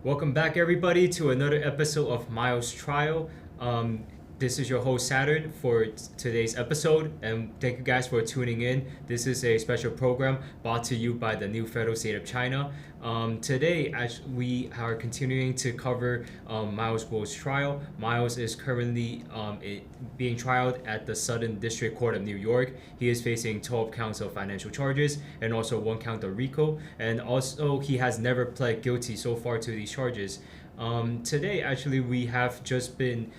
Welcome back, everybody, to another episode of Miles Trial. This is your host, Saturn, for today's episode, and thank you guys for tuning in. This is a special program brought to you by the new Federal State of China. Today, as we are continuing to cover Miles Guo's trial. Miles is currently being trialed at the Southern District Court of New York. He is facing 12 counts of financial charges and also 1 count of RICO. And also, he has never pled guilty so far to these charges. Today, actually, we have just been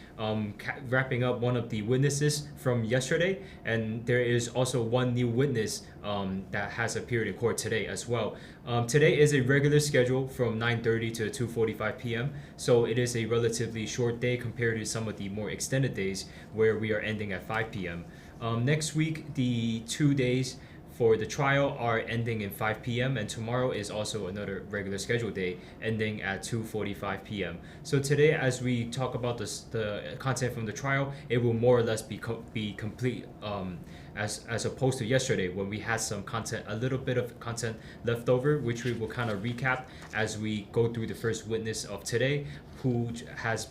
wrapping up one of the witnesses from yesterday, and there is also one new witness that has appeared in court today as well. Today is a regular schedule from 9:30 to 2:45 p.m., so it is a relatively short day compared to some of the more extended days where we are ending at 5 p.m. Next week, the 2 days for the trial are ending in 5 p.m. and tomorrow is also another regular scheduled day ending at 2:45 p.m. So today, as we talk about the content from the trial, it will more or less be complete as opposed to yesterday when we had some content, a little bit of content left over, which we will kind of recap as we go through the first witness of today, who has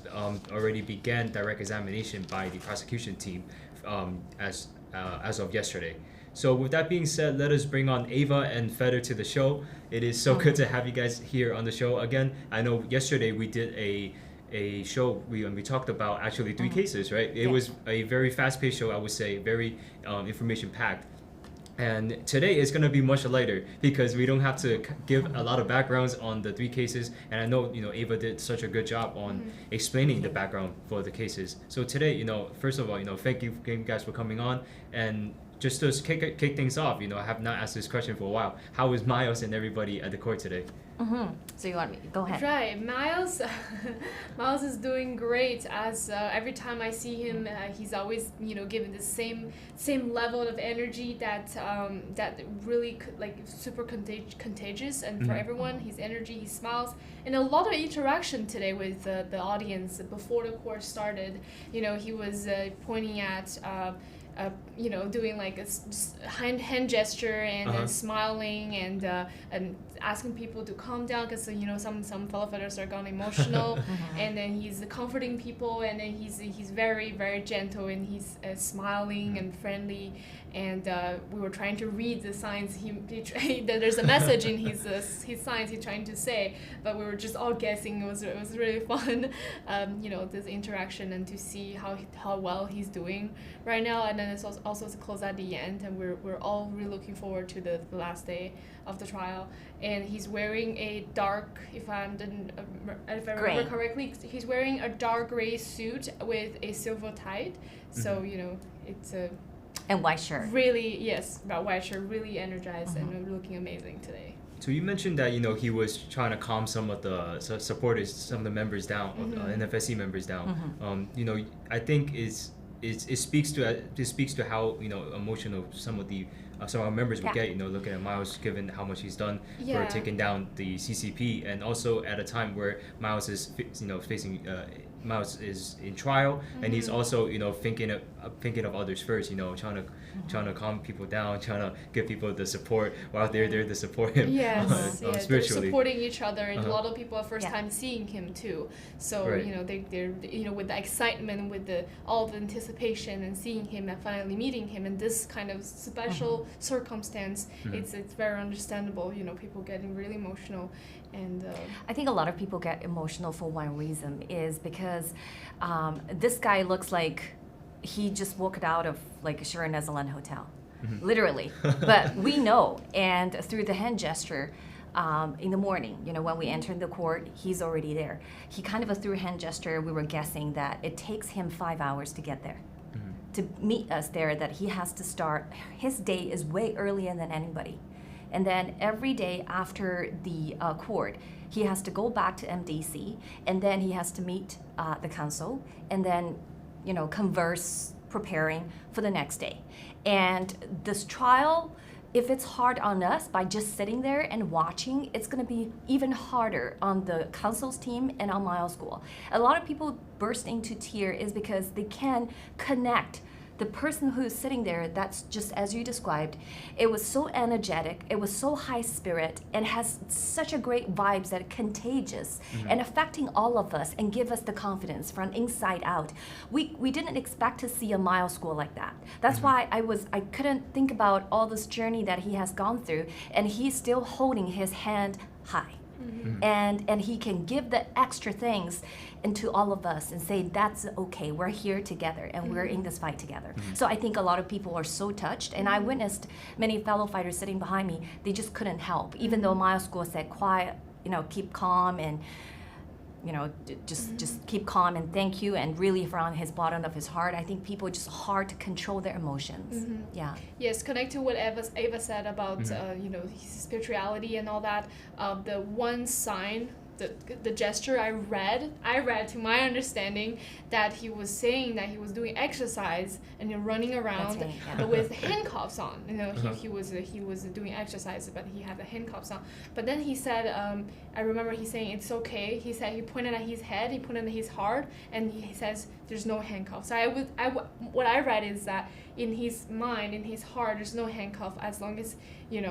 already began direct examination by the prosecution team as of yesterday. So with that being said, let us bring on Ava and Feder to the show. It is so good to have you guys here on the show again. I know yesterday we did a show we talked about actually 3 cases, right? It was a very fast-paced show, I would say, very information-packed. And today is going to be much lighter because we don't have to give a lot of backgrounds on the 3 cases. And I know, Ava did such a good job on explaining the background for the cases. So today, first of all, thank you guys for coming on. And just to kick things off, I have not asked this question for a while. How is Miles and everybody at the court today? So you want me? Go ahead. Right, Miles is doing great. As every time I see him, he's always given the same level of energy that really super contagious, and for everyone, his energy, he smiles, and a lot of interaction today with the audience before the court started. He was pointing at. Doing like a hand gesture and then smiling and asking people to calm down because some fellow fighters are gone emotional, and then he's comforting people, and then he's very, very gentle, and he's smiling and friendly, and we were trying to read the signs. There's a message in his signs he's trying to say, but we were just all guessing. It was really fun, this interaction and to see how well he's doing right now, and then it's also to close at the end, and we're all really looking forward to the last day of the trial. And he's wearing a dark, if I remember correctly, he's wearing a dark gray suit with a silver tie. So it's a and white shirt. Really, yes, white shirt, really energized and looking amazing today. So you mentioned that he was trying to calm some of the supporters, some of the members down, NFSC members down. I think it speaks to how emotional some of our members would get, looking at Miles, given how much he's done for taking down the CCP, and also at a time where Miles is facing Miles is in trial, and he's also thinking of others first, trying to calm people down, trying to give people the support while they're there to support him. Yes, spiritually. They're supporting each other, and a lot of people are first time seeing him too. So they're with the excitement, with all the anticipation, and seeing him and finally meeting him in this kind of special circumstance. It's very understandable. People getting really emotional. And I think a lot of people get emotional for one reason, is because this guy looks like he just walked out of like a Sharon Nezaland hotel, literally. But we know, and through the hand gesture, in the morning, when we entered the court, he's already there. He kind of through a hand gesture, we were guessing that it takes him 5 hours to get there. To meet us there, that he has to start, his day is way earlier than anybody. And then every day after the court, he has to go back to MDC, and then he has to meet the counsel, and then, converse, preparing for the next day. And this trial, if it's hard on us by just sitting there and watching, it's going to be even harder on the counsel's team and on Miles School. A lot of people burst into tears is because they can connect the person who's sitting there, that's just as you described, it was so energetic, it was so high spirit, and has such a great vibes that are contagious and affecting all of us and give us the confidence from inside out. We didn't expect to see a Miles school like that. That's why I couldn't think about all this journey that he has gone through, and he's still holding his hand high. And he can give the extra things into all of us and say, that's okay, we're here together and we're in this fight together. So I think a lot of people are so touched, and I witnessed many fellow fighters sitting behind me, they just couldn't help, even though Miles School said quiet, keep calm and just keep calm and thank you, and really from his bottom of his heart. I think people just hard to control their emotions. Yeah. Yes, connect to what Ava said about his spirituality and all that. The one sign, the gesture I read to my understanding that he was saying that he was doing exercise and running around with handcuffs on. He was doing exercise, but he had the handcuffs on. But then he said, I remember he saying it's okay. He said he pointed at his head, he pointed at his heart, and he says there's no handcuffs. So what I read is that in his mind, in his heart, there's no handcuff as long as he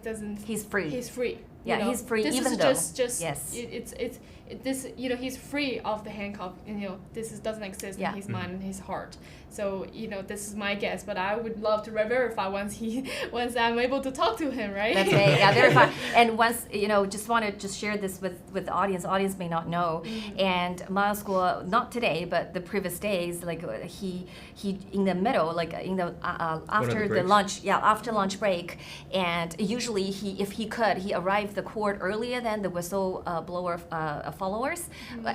doesn't. He's free. He's free. Yeah, he's free. This even is though just yes, this he's free of the handcuff, and this doesn't exist in his mind and his heart. So this is my guess, but I would love to verify once I'm able to talk to him, right? That's right. Yeah, verify. And once just want to share this with the audience. Audience may not know. And Miles School, not today, but the previous days, like he in the middle, like in the after the lunch, after lunch break, and usually if he could, he arrived the court earlier than the whistle blower followers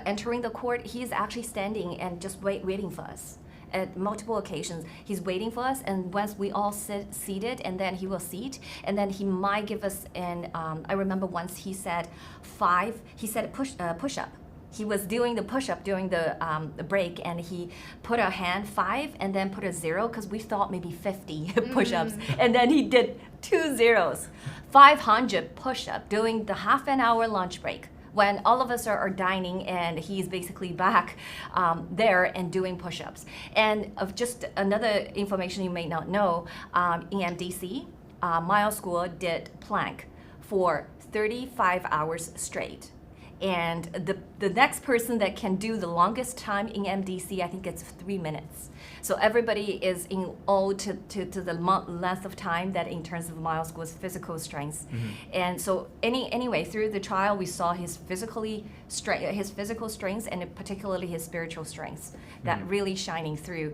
entering the court. He's actually standing and just waiting for us. At multiple occasions, he's waiting for us, and once we all sit seated, and then he will seat, and then he might give us an. I remember once he said 5. He said push up. He was doing the push up during the break, and he put a hand 5 and then put a 0 because we thought maybe 50 push ups, and then he did 2 zeros, 500 push up during the half an hour lunch break, when all of us are dining, and he's basically back there and doing push-ups. And of just another information you may not know, in MDC, Miles School did plank for 35 hours straight. And the next person that can do the longest time in MDC, I think it's 3 minutes. So everybody is in awe to the length of time that in terms of Miles School's physical strength. And so anyway, through the trial, we saw his physical strengths, and particularly his spiritual strengths that really shining through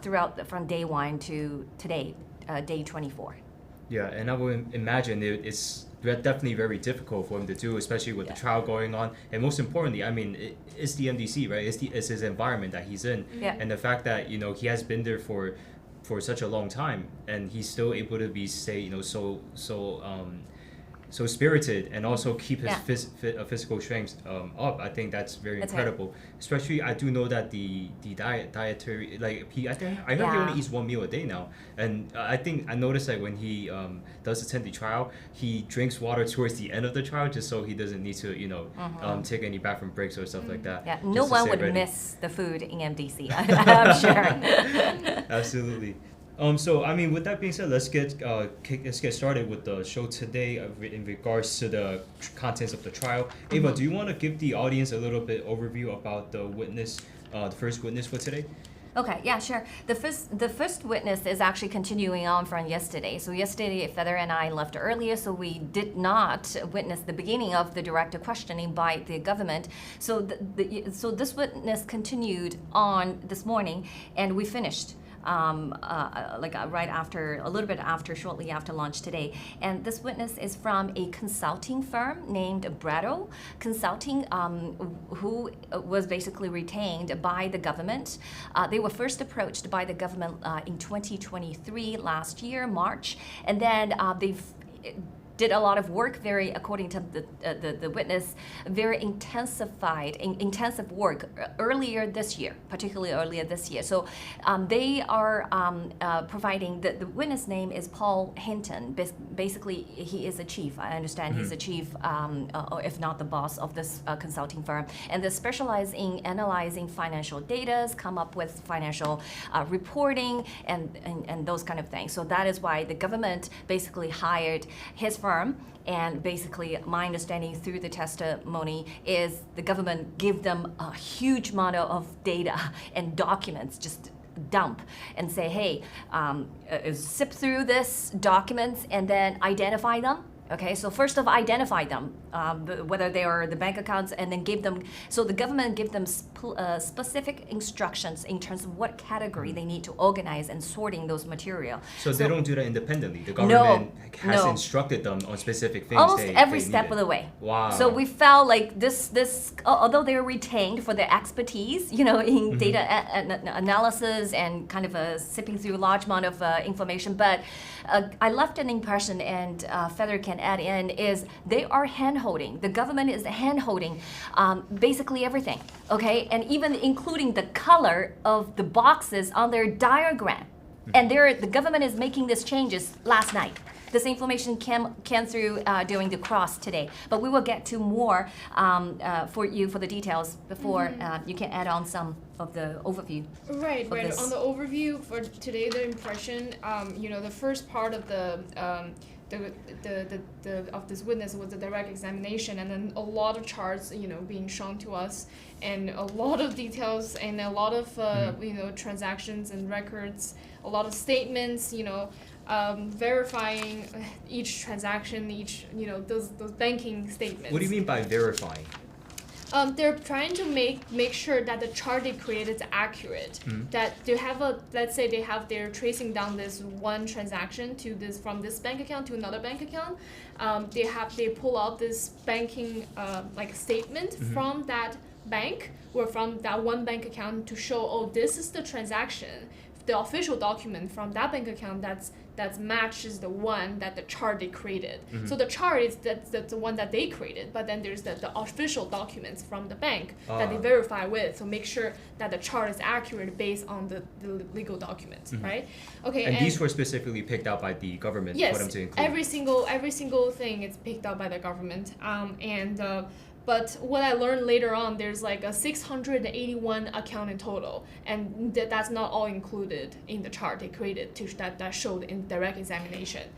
throughout from day 1 to today, day 24. Yeah, and I would imagine it's definitely very difficult for him to do, especially with the trial going on. And most importantly, I mean, it's the MDC, right? It's his environment that he's in. And the fact that, he has been there for such a long time, and he's still able to be, so spirited, and also keep his physical strength up. I think that's very incredible. Especially, I do know that the dietary, like I heard he only eats 1 meal a day now, and I noticed that when he does attend the trial, he drinks water towards the end of the trial just so he doesn't need to take any bathroom breaks or stuff like that. Yeah, no one would miss the food in MDC. I'm sure. Absolutely. So I mean, with that being said, let's get started with the show today in regards to the contents of the trial. Ava, do you want to give the audience a little bit overview about the first witness for today? Okay, yeah, sure. The first witness is actually continuing on from yesterday. So yesterday, Feather and I left earlier, so we did not witness the beginning of the direct questioning by the government. So so this witness continued on this morning, and we finished. Right after, a little bit after, shortly after lunch today. And this witness is from a consulting firm named Brattle Consulting, who was basically retained by the government. They were first approached by the government in 2023, last year, March, and then did a lot of work, very, according to the witness, very intensive work earlier this year, particularly earlier this year. So they are providing, the witness name is Paul Hinton. Basically, he is a chief. I understand he's a chief, or if not the boss of this consulting firm. And they specialize in analyzing financial data, come up with financial reporting and those kind of things. So that is why the government basically hired his firm. And basically, my understanding through the testimony is the government give them a huge amount of data and documents, just dump and say, hey, zip through this documents and then identify them. Okay, so first of all, identify them, whether they are the bank accounts, and then give them, so the government give them specific instructions in terms of what category they need to organize and sorting those material. So they don't do that independently? The government has instructed them on specific things? Almost every step of the way. Wow. So we felt like this although they're retained for their expertise, in data analysis and kind of sipping through a large amount of information, but I left an impression, and Feather can add in, is they are hand-holding. The government is hand-holding basically everything, okay? And even including the color of the boxes on their diagram. And the government is making these changes last night. This information came through during the cross today, but we will get to more for the details before you can add on some of the overview. Right. On the overview for today, the impression, the first part of of this witness was the direct examination, and then a lot of charts, being shown to us, and a lot of details, and a lot of transactions and records, a lot of statements, verifying each transaction, those banking statements. What do you mean by verifying? They're trying to make sure that the chart they created is accurate. That they have let's say they're tracing down this one transaction from this bank account to another bank account. They pull out this banking statement from that bank or from that one bank account to show, this is the transaction. The official document from that bank account that matches the one that the chart they created. So the chart is that's the one that they created, but then there's the official documents from the bank that they verify with. So make sure that the chart is accurate based on the legal documents, right? Okay. And these were specifically picked out by the government for them to include. Yes, every single thing is picked out by the government. But what I learned later on, there's like a 681 account in total, and that's not all included in the chart they created that showed in direct examination.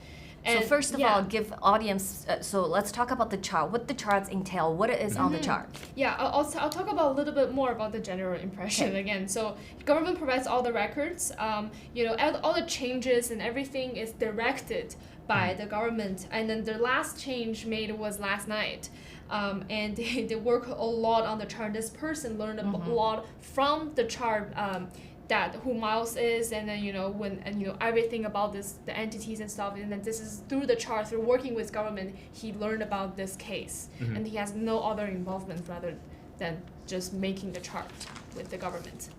And so first of all, give audience, so let's talk about the chart, what the charts entail, what it is on the chart. Yeah, I'll talk about a little bit more about the general impression again. So government provides all the records, all the changes and everything is directed by the government. And then the last change made was last night. And they work a lot on the chart. This person learned a lot from the chart, that who Miles is, and then everything about the entities and stuff. And then this is through the chart, through working with government, he learned about this case, and he has no other involvement rather than just making the chart with the government.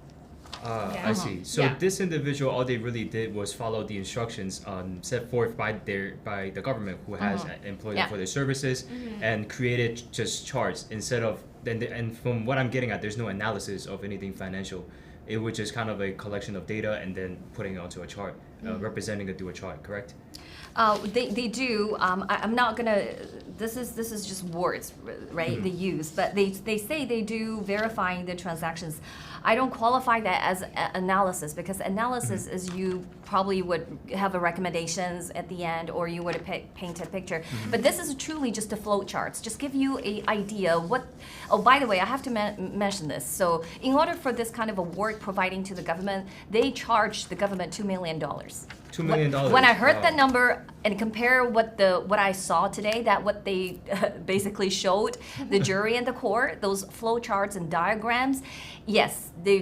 I see. So this individual, all they really did was follow the instructions set forth by the government, who has employed them for their services, and created just charts instead of and from what I'm getting at, there's no analysis of anything financial. It was just kind of a collection of data and then putting it onto a chart, representing it through a chart. Correct? They do. I'm not gonna. This is just words, right? They use, but they say they do verifying the transactions. I don't qualify that as analysis, because analysis is you probably would have a recommendations at the end, or you would paint a picture. But this is truly just a flow charts. Just give you an idea what. Oh, by the way, I have to mention this. So in order for this kind of a work providing to the government, they charge the government $2 million. $2 million. When I heard that number and compare what I saw today, that what they basically showed the jury and the court, those flow charts and diagrams, yes, they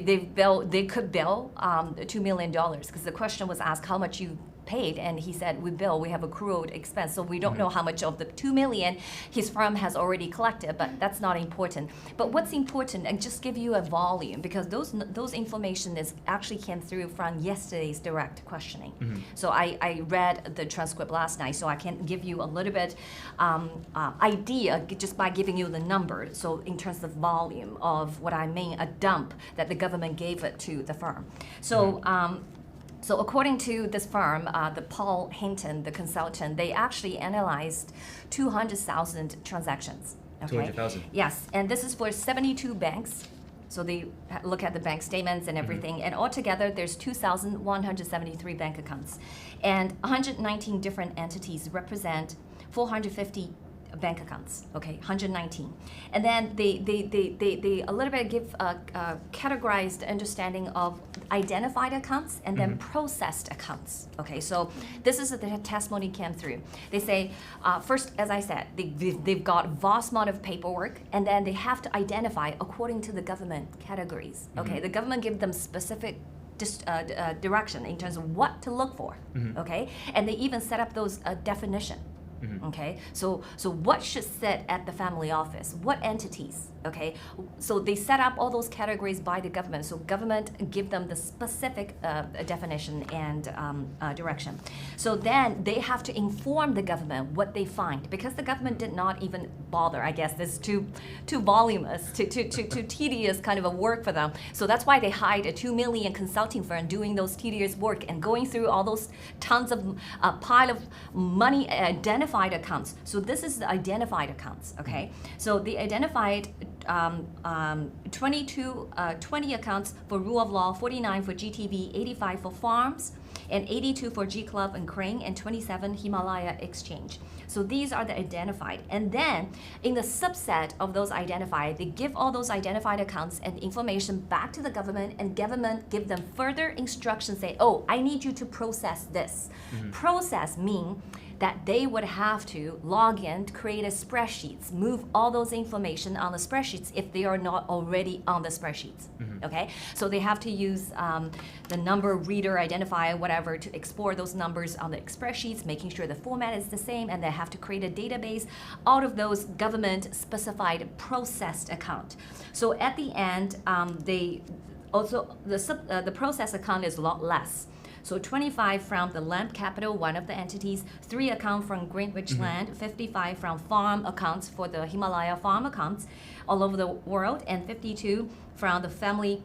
could bill $2 million, because the question was asked how much you paid, and he said we have accrued expense, so we don't know how much of the 2 million his firm has already collected, but that's not important. But what's important, and just give you a volume, because those information is actually came through from yesterday's direct questioning. So I read the transcript last night, so I can give you a little bit idea just by giving you the number. So in terms of volume of what I mean, a dump that the government gave it to the firm. So so according to this firm, the Paul Hinton, the consultant, they actually analyzed 200,000 transactions. Okay? 200,000. Yes, and this is for 72 banks. So they look at the bank statements and everything, and altogether there's 2,173 bank accounts, and 119 different entities represent 450 bank accounts. Okay, 119, and then they a little bit give categorized understanding of identified accounts and then processed accounts. Okay, so this is the testimony came through. They say first, as I said, they've got vast amount of paperwork, and then they have to identify according to the government categories. Okay, the government give them specific direction in terms of what to look for. Okay, and they even set up those definition. Okay, so what should sit at the family office? What entities? Okay, so they set up all those categories by the government. So government give them the specific definition and direction. So then they have to inform the government what they find, because the government did not even bother. I guess this is too voluminous, too tedious kind of a work for them. So that's why they hired a 2 million consulting firm doing those tedious work and going through all those tons of pile of money identified accounts. So this is the identified accounts. Okay, so the identified 20 accounts for rule of law, 49 for GTV, 85 for farms, and 82 for G Club and Crane, and 27 Himalaya Exchange. So these are the identified. And then in the subset of those identified, they give all those identified accounts and information back to the government, and government give them further instructions, say, oh, I need you to process this. Process mean that they would have to log in, to create a spreadsheets, move all those information on the spreadsheets if they are not already on the spreadsheets. Okay, so they have to use the number reader identifier, whatever, to export those numbers on the spreadsheets, making sure the format is the same, and they have to create a database out of those government specified processed account. So at the end, they also the process account is a lot less. So 25 from the Lamp Capital, one of the entities, 3 account from Greenwich Land, 55 from farm accounts for the Himalaya farm accounts all over the world, and 52 from the family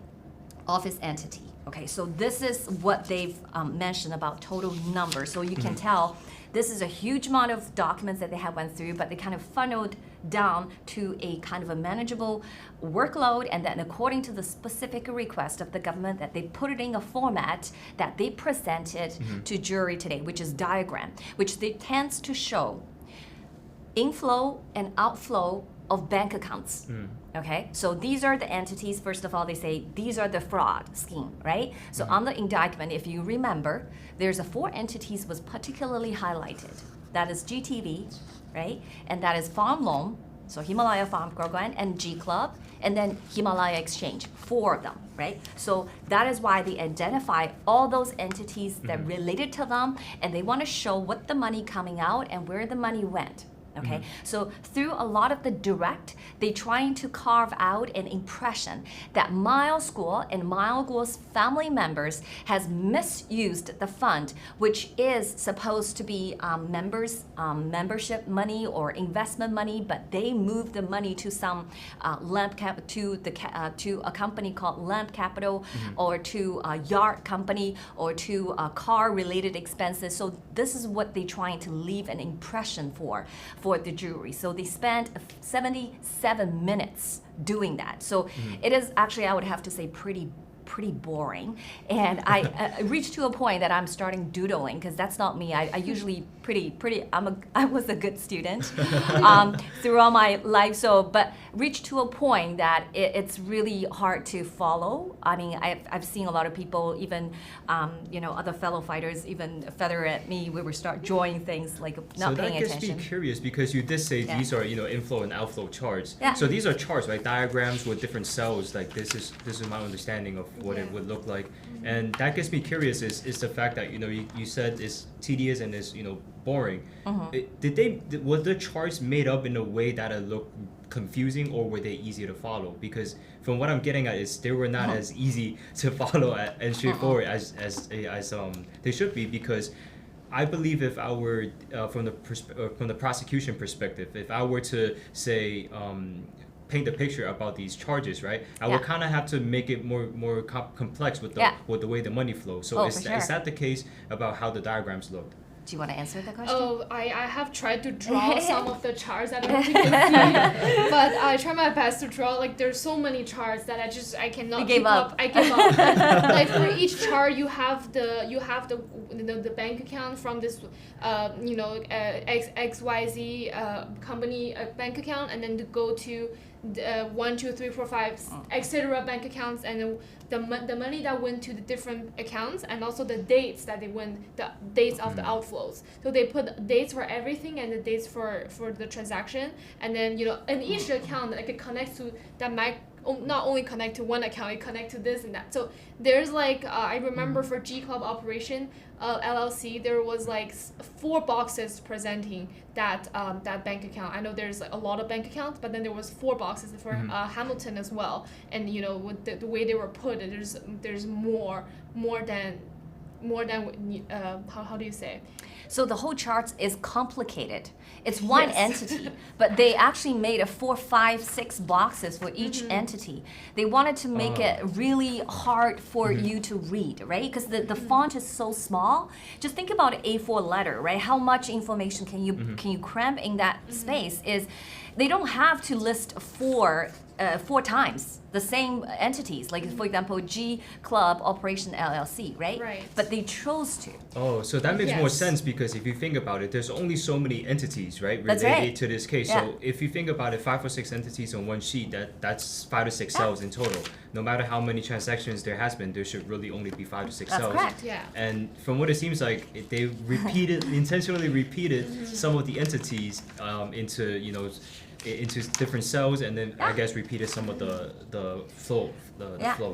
office entity. Okay, so this is what they've mentioned about total number. So you can tell this is a huge amount of documents that they have went through, but they kind of funneled down to a kind of a manageable workload, and then according to the specific request of the government, that they put it in a format that they presented to jury today, which is diagram, which they tends to show inflow and outflow of bank accounts. Okay, so these are the entities. First of all, they say these are the fraud scheme, right? So on the indictment, if you remember, there's 4 entities was particularly highlighted. That is GTV, right? And that is Farm Loan, so Himalaya Farm Program, and G Club, and then Himalaya Exchange, 4 of them, right? So that is why they identify all those entities that related to them, and they want to show what the money coming out and where the money went. Okay, so through a lot of the direct, they trying to carve out an impression that Miles School and Miles School's family members has misused the fund, which is supposed to be membership money or investment money, but they moved the money to some to a company called Lamp Capital, or to a yard company, or to car-related expenses. So this is what they're trying to leave an impression for the jury. So they spent 77 minutes doing that. So it is actually, I would have to say, pretty boring. And I reached to a point that I'm starting doodling, because that's not me. I usually I was a good student throughout my life. So, but reached to a point that it's really hard to follow. I mean, I've seen a lot of people, even other fellow fighters, even feather at me. We would start drawing things like not paying attention. So that gets me curious because you did say these are inflow and outflow charts. Yeah. So these are charts, right? Diagrams with different cells. Like this is my understanding of what it would look like. And that gets me curious is the fact that you said it's tedious and it's boring. Was the charts made up in a way that it looked confusing, or were they easy to follow? Because from what I'm getting at is they were not as easy to follow and straightforward as they should be, because I believe if I were from the prosecution perspective, if I were to say paint a picture about these charges, right? I would kind of have to make it more complex with the way the money flows. So is that the case about how the diagrams looked? Do you want to answer the question? Oh, I have tried to draw some of the charts. I don't know if you can see, but I try my best to draw. Like there's so many charts that I cannot keep up. I give up. Like for each chart, you have the bank account from this XYZ company bank account, and then to go to 1, 2, 3, 4, 5, etc. bank accounts, and the money that went to the different accounts, and also the dates that they went, the dates of the outflows. So they put dates for everything and the dates for the transaction, and then in each account it connects to that might not only connect to one account, it connect to this and that. So there's I remember for G Club operation LLC, there was 4 boxes presenting that bank account. I know there's a lot of bank accounts, but then there was 4 boxes for Hamilton as well. And with the way they were put, there's more than how do you say? So the whole chart is complicated. It's one entity, but they actually made 4, 5, 6 boxes for each entity. They wanted to make it really hard for you to read, right? Because the font is so small. Just think about an A4 letter, right? How much information can you cram in that space? Is they don't have to list 4 times the same entities, like for example, G Club Operation LLC, right? Right. But they chose to. Oh, so that makes more sense, because if you think about it, there's only so many entities, right, related to this case. So if you think about it, 5 or 6 entities on one sheet, that's 5 to 6 cells in total. No matter how many transactions there has been, there should really only be 5 to 6 cells. That's correct. Yeah. And from what it seems like, they intentionally repeated some of the entities into different cells, and then I guess repeated some of the flows.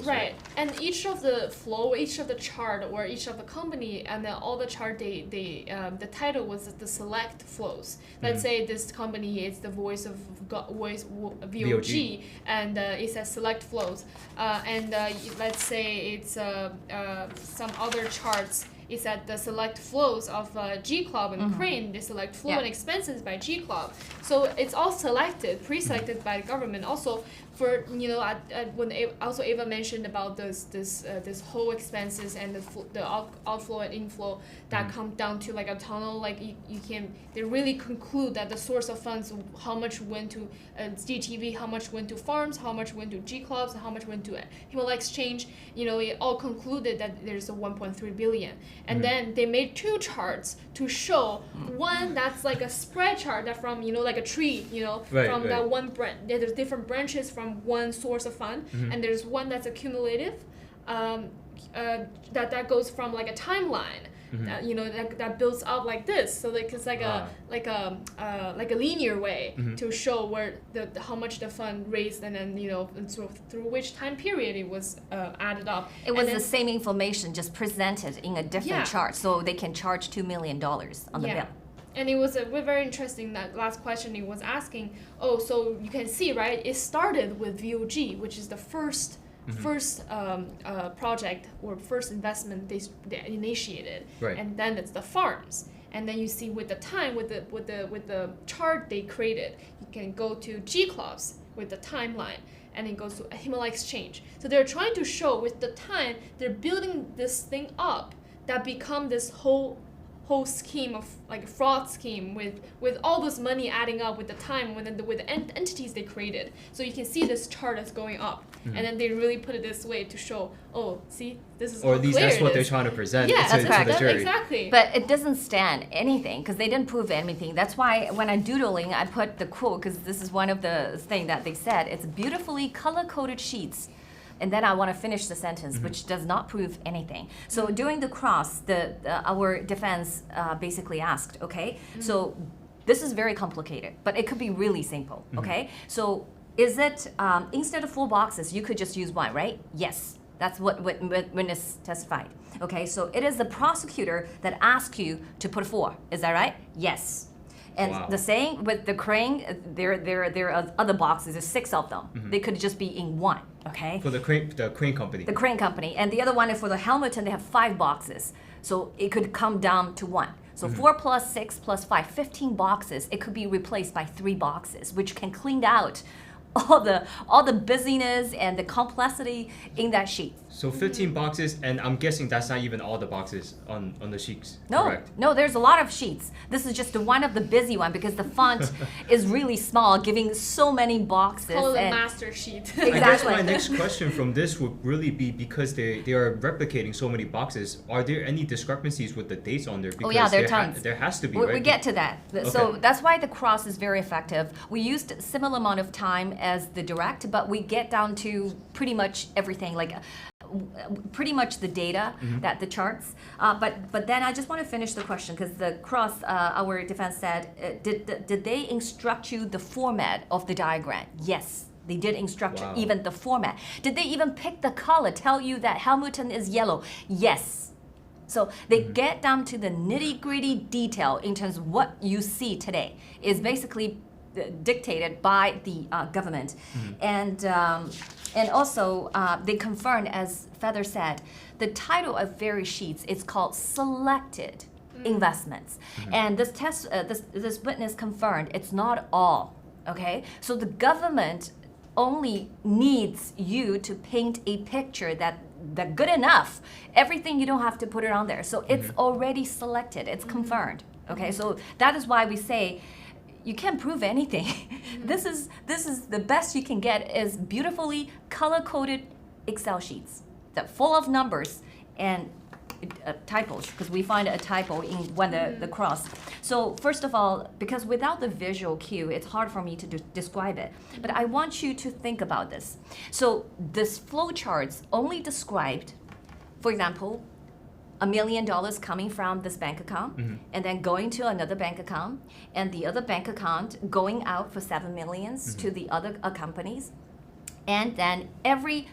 Right. And each of the chart, or each of the company, and then all the chart, the title was the select flows. Let's say this company is the voice of VOG, and it says select flows. And let's say it's some other charts. Is at the select flows of G Club and Crane, the select flow and expenses by G Club. So it's all pre-selected by the government. Also, for when Ava mentioned about this whole expenses and the outflow and inflow that come down to a tunnel, they really conclude that the source of funds, how much went to GTV, how much went to farms, how much went to G Clubs, how much went to Himalaya Exchange. It all concluded that there's a 1.3 billion. And then they made 2 charts to show one that's like a spread chart that from like a tree, from that one branch. There's different branches from one source of fund, and there's one that's accumulative, that goes from like a timeline. That builds up like this, so it's like a linear way to show where how much the fund raised, and then through which time period it was added up. It was the same information, just presented in a different chart, so they can charge $2 million on the bill. And it was very interesting, that last question he was asking. Oh, so you can see, right? It started with VOG, which is the first project or first investment they initiated, and then it's the farms, and then you see with the time with the chart they created, you can go to G Clubs with the timeline, and it goes to Himalaya Exchange. So they're trying to show with the time they're building this thing up that become this whole whole scheme of like a fraud scheme with all this money adding up with the time with the entities they created. So you can see this chart that's going up, and then they really put it this way to show, oh, see, this is Or how at least clear that's it what they're is. trying to present Yeah, to the jury. Exactly. But it doesn't stand anything because they didn't prove anything. That's why when I'm doodling, I put the quote because this is one of the things that they said. It's beautifully color-coded sheets. And then I want to finish the sentence, which does not prove anything. So during the cross, our defense basically asked, okay, so this is very complicated, but it could be really simple, okay? So is it, instead of 4 boxes, you could just use 1, right? Yes, that's what witness testified. Okay, so it is the prosecutor that asks you to put 4, is that right? Yes. And Wow. the same with the crane, there are other boxes, there's 6 of them. They could just be in 1, okay? For the crane company. The crane company. And the other one is for the Hamilton, they have 5 boxes. So it could come down to 1. So 4 plus 6 plus 5, 15 boxes. It could be replaced by 3 boxes, which can clean out all the busyness and the complexity in that sheet. So 15 boxes, and I'm guessing that's not even all the boxes on the sheets. No, Correct? no, there's a lot of sheets. This is just one of the busy one because the font is really small, giving so many boxes. Call it a and- master sheet. I guess Exactly. my next question from this would really be because they are replicating so many boxes. Are there any discrepancies with the dates on there? Because yeah, there are tons. there has to be, We right? get to that. So that's why the cross is very effective. We used a similar amount of time as the direct, but we get down to pretty much everything, like pretty much the data that the charts. But then I just want to finish the question because the cross, our defense said, did they instruct you the format of the diagram? Yes. They did instruct Wow. even the format. Did they even pick the color, tell you that Hamilton is yellow? Yes. So they get down to the nitty-gritty detail in terms of what you see today is basically dictated by the government. And also they confirmed, as Feather said, the title of various sheets is called selected investments. And this this witness confirmed it's not all, okay? So the government only needs you to paint a picture that good enough. Everything, you don't have to put it on there. So it's already selected, it's confirmed. Okay, so that is why we say you can't prove anything. This is the best you can get is beautifully color-coded Excel sheets that full of numbers and typos, because we find a typo in when the cross. So first of all, because without the visual cue, it's hard for me to describe it. But I want you to think about this. So this flow charts only described, for example, $1 million coming from this bank account, and then going to another bank account, and the other bank account going out for $7 million to the other companies, and then every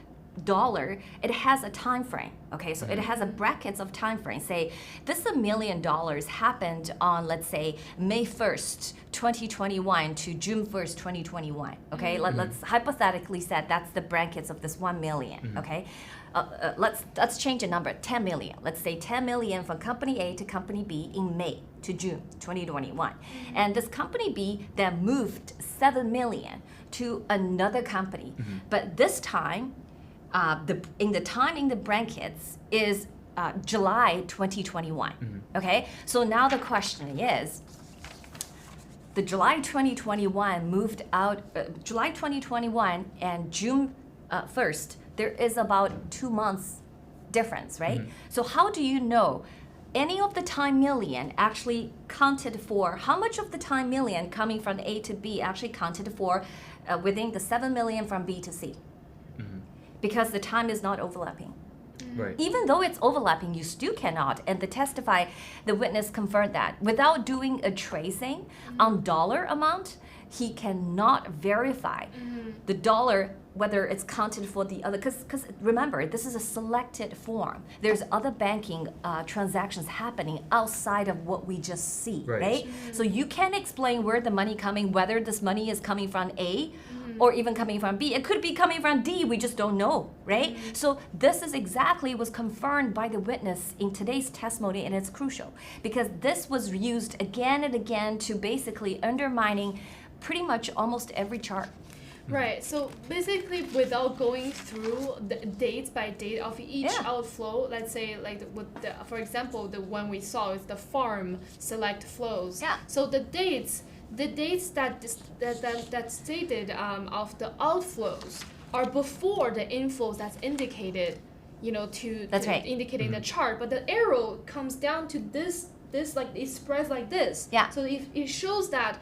dollar, it has a time frame. Okay, so it has a brackets of time frame. Say this $1 million happened on, let's say, May 1st, 2021 to June 1st, 2021. Okay, let's hypothetically say that's the brackets of this 1 million. Okay, let's change the number, 10 million. Let's say 10 million from company A to company B in May to June 2021, and this company B then moved 7 million to another company, but this time. In the brackets is July 2021. Okay, so now the question is, the July 2021 moved out, July 2021 and June 1st, there is about 2 months difference, right? So how do you know any of the time million actually counted for, how much of the time million coming from A to B actually counted for within the 7 million from B to C? Because the time is not overlapping. Right. Even though it's overlapping, you still cannot. And the witness confirmed that. Without doing a tracing on dollar amount, he cannot verify the dollar, whether it's counted for the other. Because remember, this is a selected form. There's other banking transactions happening outside of what we just see, right? So you can't explain where the money coming, whether this money is coming from A or even coming from B. It could be coming from D, we just don't know, right? So this is exactly was confirmed by the witness in today's testimony, and it's crucial because this was used again and again to basically undermining pretty much almost every chart. Right. So basically, without going through the dates by date of each outflow, let's say for example, the one we saw is the farm select flows. Yeah. So the dates that stated of the outflows are before the inflows that's indicated, That's right. indicating the chart. But the arrow comes down to this like it spreads like this. Yeah. So it shows that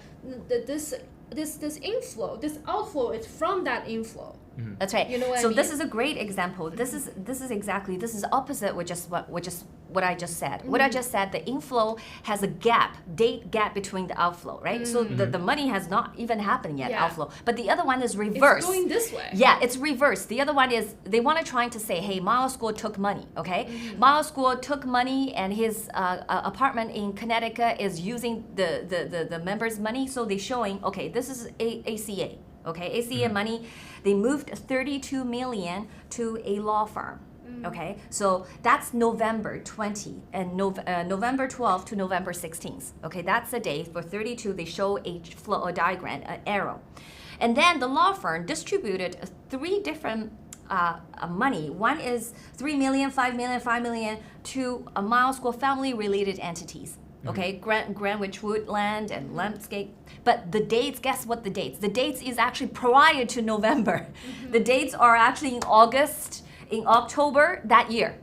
this inflow, this outflow is from that inflow. That's right. You know what I so mean? this is a great example. This is opposite with just what I just said. What I just said, the inflow has a date gap between the outflow, right? So the money has not even happened yet, outflow. But the other one is reverse. It's going this way. Yeah, it's reverse. The other one is they want to trying to say, hey, Miles Guo took money, okay? Miles Guo took money and his apartment in Connecticut is using the members' money. So they're showing, okay, this is ACA. Okay, ACA money, they moved 32 million to a law firm. Okay, so that's November 20 and November 12th to November 16th. Okay, that's the day for 32. They show a diagram, an arrow. And then the law firm distributed 3 different money. One is 3 million, 5 million, 5 million to a Miles Guo family related entities. Okay, Greenwich Woodland and Landscape. But the dates, guess what the dates? The dates is actually prior to November. The dates are actually in August, in October that year.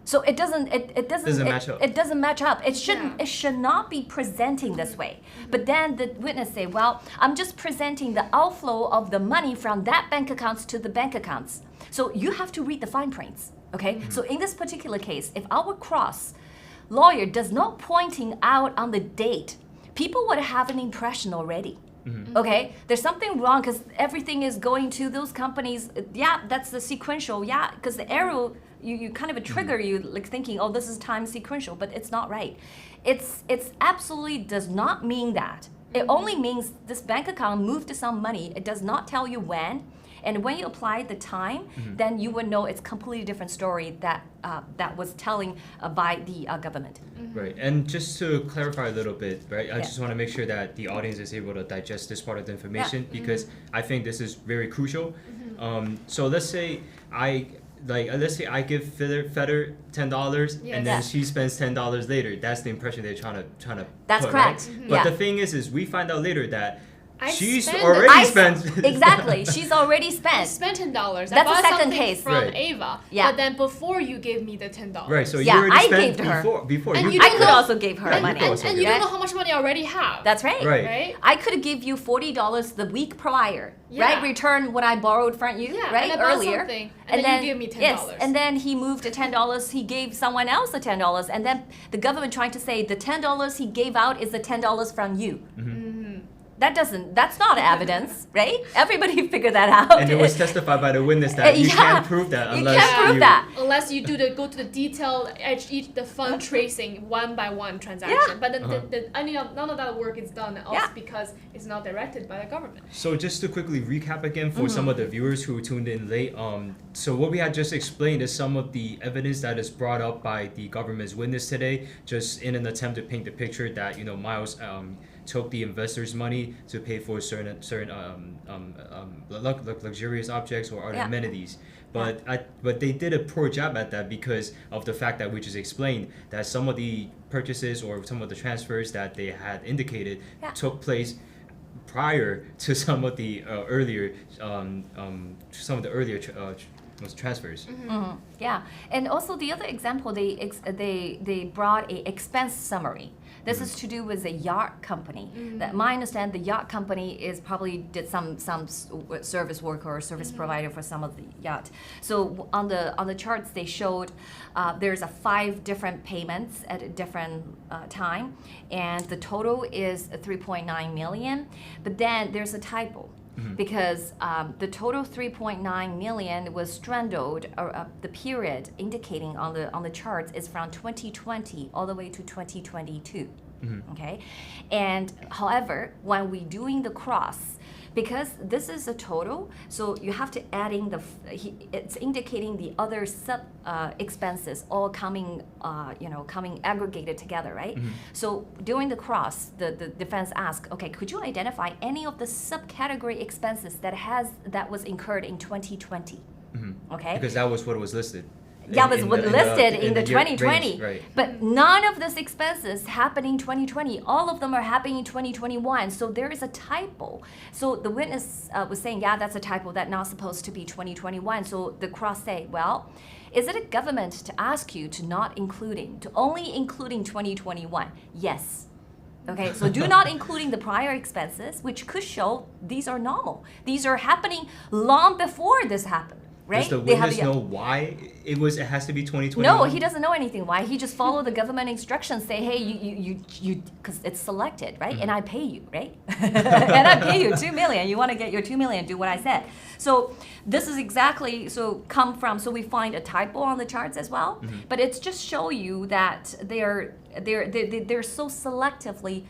So it doesn't match up. It doesn't match up. It should not be presenting this way. But then the witness say, well, I'm just presenting the outflow of the money from that bank accounts to the bank accounts. So you have to read the fine prints. Okay? So in this particular case, if our cross lawyer does not pointing out on the date, people would have an impression already. Okay, there's something wrong because everything is going to those companies. Yeah, that's the sequential. Yeah, because the arrow you kind of a trigger you like thinking, oh, this is time sequential, but it's not right. It's absolutely does not mean that. It only means this bank account moved some money. It does not tell you when. And when you apply the time, then you would know it's completely different story that was telling by the government. Right, and just to clarify a little bit, right, I just want to make sure that the audience is able to digest this part of the information because I think this is very crucial. So let's say I give Feder $10 and then she spends $10 later. That's the impression they're trying to That's put, correct. Right? But the thing is we find out later that she's spent already spent. Exactly, she's already I spent. spent $10. That's I bought the second something case. from Right. Ava. Yeah. But then before you gave me the $10. Right, so you Yeah, already I spent gave to her. before. And You you I don't could know- also give her money. And you don't know how much money I already have. That's right. Right. Right? I could give you $40 the week prior, Yeah. right? Return what I borrowed from you, Yeah, right? and I bought Earlier. something, and then you give me $10. Yes, and then he moved to $10. He gave someone else the $10, and then the government trying to say the $10 he gave out is the $10 from you. That's not evidence, right? Everybody figured that out. And it was testified by the witness that you can't prove that You unless can't prove that. Unless you go to the detail the fund tracing one by one transaction. Yeah. But then none of that work is done also Yeah. because it's not directed by the government. So just to quickly recap again for some of the viewers who tuned in late, so what we had just explained is some of the evidence that is brought up by the government's witness today, just in an attempt to paint the picture that Miles took the investors' money to pay for certain luxurious objects or other amenities. But they did a poor job at that because of the fact that we just explained that some of the purchases or some of the transfers that they had indicated took place prior to some of the earlier transfers. Yeah, and also the other example they brought a expense summary. This is to do with a yacht company. That my understand the yacht company is probably did some service worker or service provider for some of the yacht. So on the charts they showed there's 5 different payments at a different time, and the total is 3.9 million. But then there's a typo. Because the total 3.9 million was straddled, the period indicating on the charts is from 2020 all the way to 2022. Okay, and however, when we doing the cross, because this is a total, so you have to add in it's indicating the other sub expenses all coming, coming aggregated together, right? So during the cross, the defense asked, okay, could you identify any of the subcategory expenses that was incurred in 2020? Okay, because that was what was listed. Yeah, was listed in the 2020, range, right. But none of these expenses happened in 2020. All of them are happening in 2021. So there is a typo. So the witness was saying, yeah, that's a typo. That's not supposed to be 2021. So the cross say, well, is it a government to ask you to only including 2021? Yes. Okay, so do not including the prior expenses, which could show these are normal. These are happening long before this happened. Right? Does the witness know why it has to be 2021? No, he doesn't know anything why. He just followed the government instructions, say, hey, you because it's selected, right? And I pay you, right? And I pay you $2 million. You want to get your $2 million, do what I said. So this is exactly, so we find a typo on the charts as well. But it's just show you that they're so selectively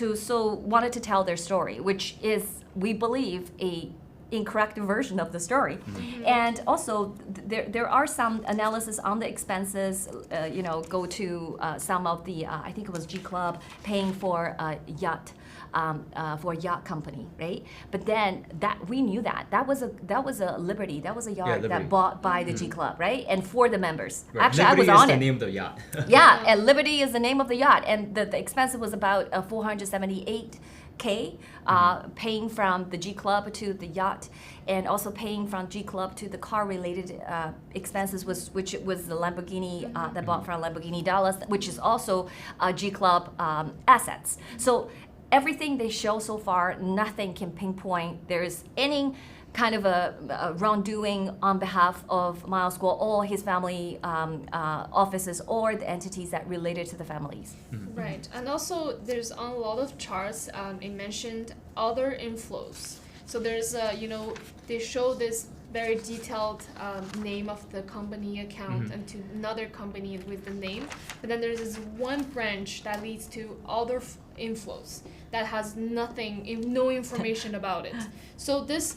wanted to tell their story, which is, we believe, a incorrect version of the story. And also there are some analysis on the expenses, go to some of the I think it was G Club paying for a yacht company, right? But then that we knew that was a Liberty, that was a yacht that bought by the G Club, right? And for the members. Right. Actually, Liberty I was on is it. the name of the yacht. Yeah, and Liberty is the name of the yacht, and the expense was about $478K, paying from the G Club to the yacht, and also paying from G Club to the car-related expenses, which was the Lamborghini that bought from Lamborghini Dallas, which is also G Club assets. So everything they show so far, nothing can pinpoint there's any kind of a wrongdoing on behalf of Miles Guo or his family offices or the entities that related to the families. Right, and also there's on a lot of charts, it mentioned other inflows. So there's, they show this very detailed name of the company account and to another company with the name, but then there's this one branch that leads to other inflows that has no information about it. So this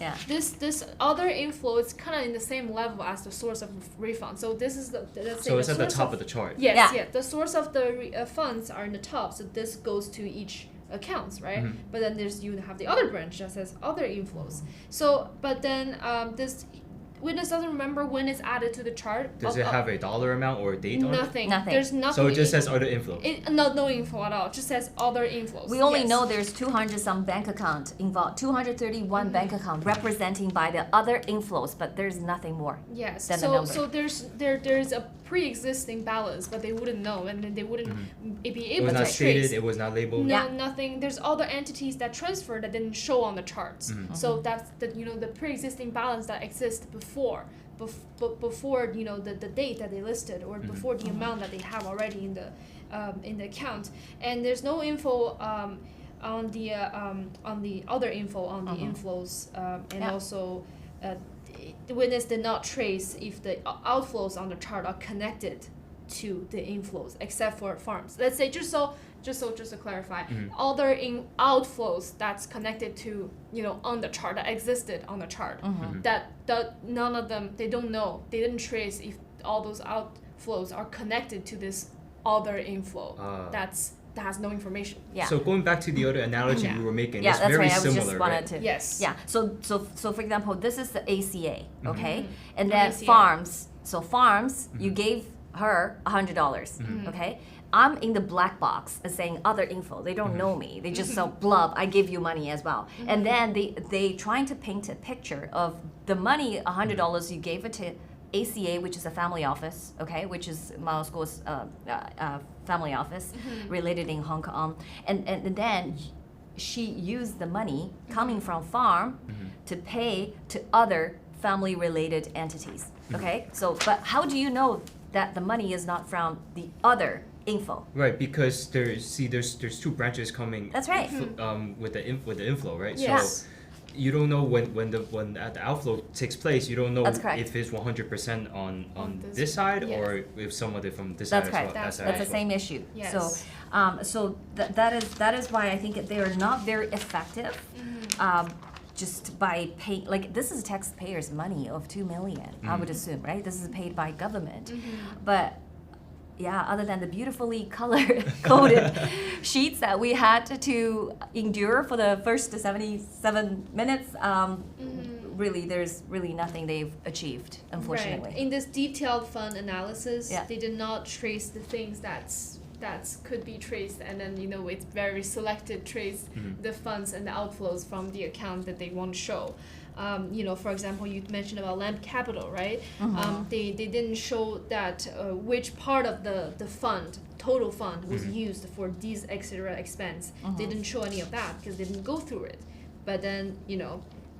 other inflow is kind of in the same level as the source of refund. So this is so it's at the top of the chart. Yes, yeah. The source of the funds are in the top. So this goes to each accounts, right? But then you have the other branch that says other inflows. So, but then this witness doesn't remember when it's added to the chart. Does it have a dollar amount or a date on it? Nothing. There's nothing. So it just says other inflows. No info at all. It just says other inflows. We only know there's 200 some bank account involved, 231 bank account representing by the other inflows, but there's nothing more. Yes. Than the number. So there's a pre-existing balance, but they wouldn't know, and then they wouldn't be able to trace. It was not stated. It was not labeled. No, nothing. There's other entities that transfer that didn't show on the charts. So that's the pre-existing balance that exists before the date that they listed or before the amount that they have already in the account. And there's no info on the other info on the inflows, and also the witness did not trace if the outflows on the chart are connected to the inflows, except for farms. Let's say just to clarify, other outflows that's connected to on the chart that existed on the chart, that none of them, they don't know, they didn't trace if all those outflows are connected to this other inflow that has no information. Yeah. So going back to the other analogy we were making, yeah, it's that's very right. similar, I was just wanted to. Yes. Yeah. So for example, this is the ACA, okay, and then ACA. farms. So farms, you gave her $100, okay. I'm in the black box saying other info. They don't know me. They just say blub. I give you money as well. And then they trying to paint a picture of the money, $100 you gave it to ACA, which is a family office, okay, which is Miles Guo's family office related in Hong Kong, and then she used the money coming from farm to pay to other family related entities, okay. So, but how do you know that the money is not from the other info? Right, because there's two branches coming. That's right. With the inflow, right? Yes. So you don't know when the outflow takes place. You don't know That's correct. if it's 100% on this- this side yes. or if some of it from this That's side correct. as well. That's that right. side That's as the well. same issue. Yes. So that is why I think they are not very effective. Just by pay, like this is taxpayers' money of 2 million, I would assume, right? This is paid by government, but yeah, other than the beautifully coded sheets that we had to endure for the first 77 minutes, really, there's really nothing they've achieved, unfortunately. Right. In this detailed fund analysis, Yeah. they did not trace the things that could be traced, and then it's very selected trace the funds and the outflows from the account that they want to show. For example, you mentioned about Lamp Capital, right? They didn't show that which part of the fund, total fund, was used for these extra expense. They didn't show any of that because they didn't go through it. But then,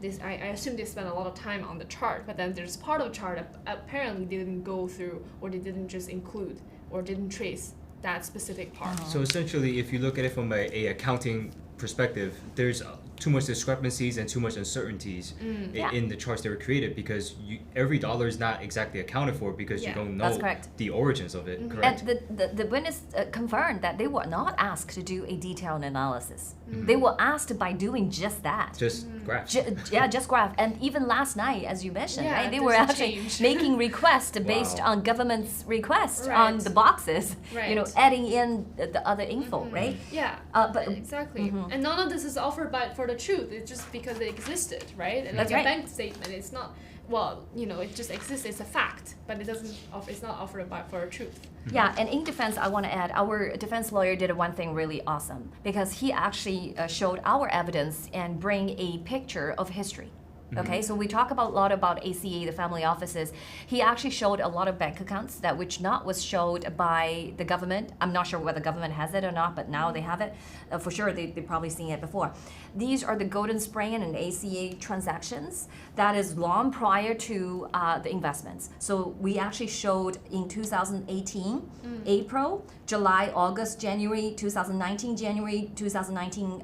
this I assume they spent a lot of time on the chart, but then there's part of the chart that apparently they didn't go through, or they didn't just include, or didn't trace that specific part. So essentially, if you look at it from a accounting perspective, there's too much discrepancies and too much uncertainties in the charts that were created because every dollar is not exactly accounted for because you don't know That's correct. the origins of it. Correct. And the witness confirmed that they were not asked to do a detailed analysis. They were asked by doing just that. Just graphs. Just graph. And even last night, as you mentioned, Yeah, right, they there's were a actually change. making requests based Wow. on government's request on Right. the boxes, Right. Adding in the other info, right? Yeah. But Exactly. And none of this is offered for the truth. It's just because it existed, right? And That's like right. a bank statement, it's not. Well, it just exists. It's a fact, but it doesn't. It's not offered for the truth. Yeah, and in defense, I want to add, our defense lawyer did one thing really awesome because he actually showed our evidence and bring a picture of history. Okay, so we talk a lot about ACA, the family offices. He actually showed a lot of bank accounts that which not was showed by the government. I'm not sure whether the government has it or not, but now they have it. For sure, they've probably seen it before. These are the Golden Spring and ACA transactions that is long prior to the investments. So we actually showed in 2018, April, July, August, January, 2019, January, 2019,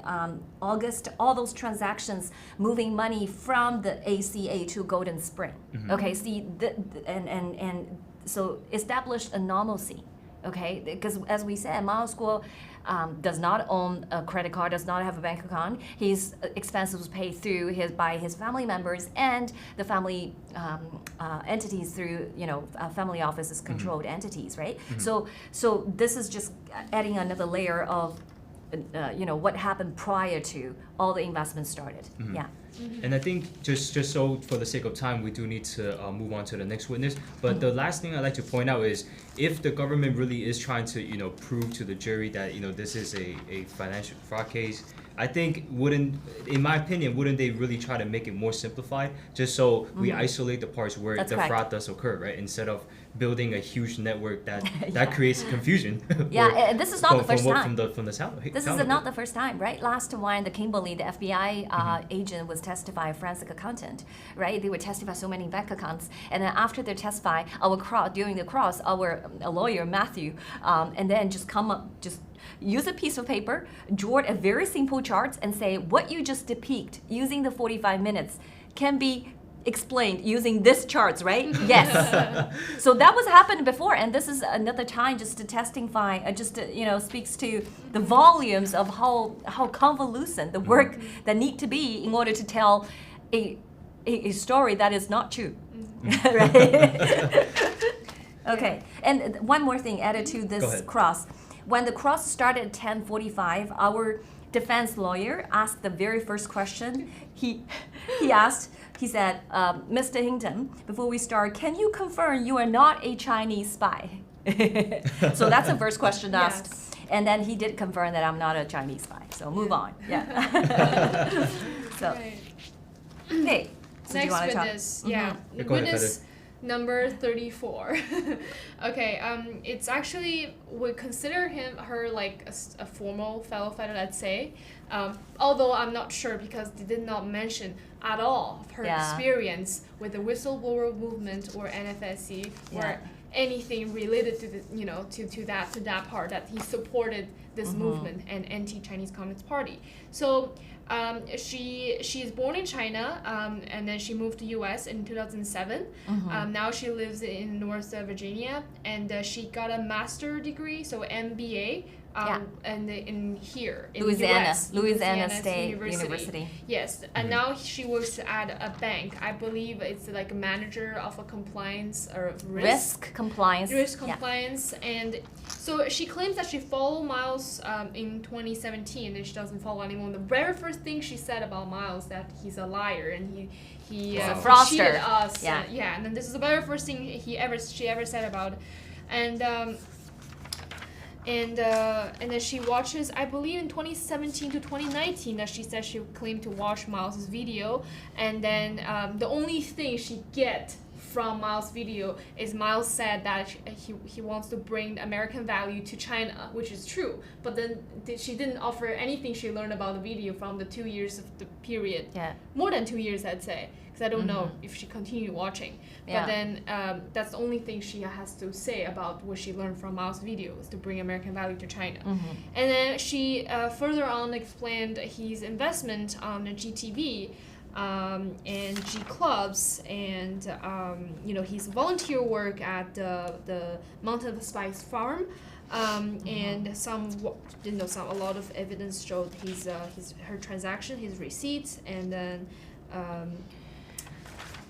August, all those transactions moving money from the ACA to Golden Spring. Okay, see, and so established a normalcy. Okay, because as we said, Mao School does not own a credit card, does not have a bank account. His expenses was paid through by his family members and the family entities through family offices controlled entities, right? So this is just adding another layer of what happened prior to all the investments started. Yeah. And I think just so for the sake of time, we do need to move on to the next witness. But the last thing I'd like to point out is if the government really is trying to prove to the jury that this is a financial fraud case, I think in my opinion, wouldn't they really try to make it more simplified, just so we isolate the parts where That's the correct. fraud does occur, right? Instead of building a huge network that creates confusion. Yeah, and this is not the first time. From the sound. This is not the first time, right? Last one, the Kimberly, the FBI agent was testify, forensic accountant, right? They would testify so many bank accounts, and then after they testify, during the cross, our lawyer Matthew, and then just use a piece of paper, draw a very simple chart, and say what you just depict using the 45 minutes can be explained using this charts, right? Yes. So that was happened before, and this is another time just to testify, speaks to the volumes of how convoluted the work that need to be in order to tell a story that is not true, right? Okay, and one more thing added to this cross. When the cross started at 10:45, our defense lawyer asked the very first question. He said, Mr. Hinton, before we start, can you confirm you are not a Chinese spy? So that's the first question asked. Yes. And then he did confirm that I'm not a Chinese spy. So move on. Yeah. So, Right. okay. So do you Next want to talk? witness, yeah. Yeah, go ahead, Witness number 34. Okay, it's actually, we consider her like a formal fellow fighter, let's say. Although I'm not sure because they did not mention at all of her experience with the whistleblower movement or NFSC or anything related to the, to that part that he supported this movement and anti-Chinese Communist Party. So She's born in China, and then she moved to U.S. in 2007. Now she lives in North Virginia, and she got a master's degree, so MBA. And in here in Louisiana State University. Yes, and now she works at a bank. I believe it's like a manager of a compliance or risk compliance. And so she claims that she followed Miles in 2017, and she doesn't follow anymore. The very first thing she said about Miles that he's a liar and he a fraudster. Cheated us. And then this is the very first thing she ever said about it. And then she watches, I believe in 2017 to 2019, that she said she claimed to watch Miles' video, and then the only thing she get from Miles' video is Miles said that he wants to bring American value to China, which is true, but then she didn't offer anything she learned about the video from the 2 years of the period. More than 2 years, I'd say, because I don't know if she continued watching. But then that's the only thing she has to say about what she learned from Miles' video is to bring American value to China. And then she further on explained his investment on the GTV and G clubs, and his volunteer work at the Mountain of the Spice farm, and a lot of evidence showed her transaction, his receipts, and then.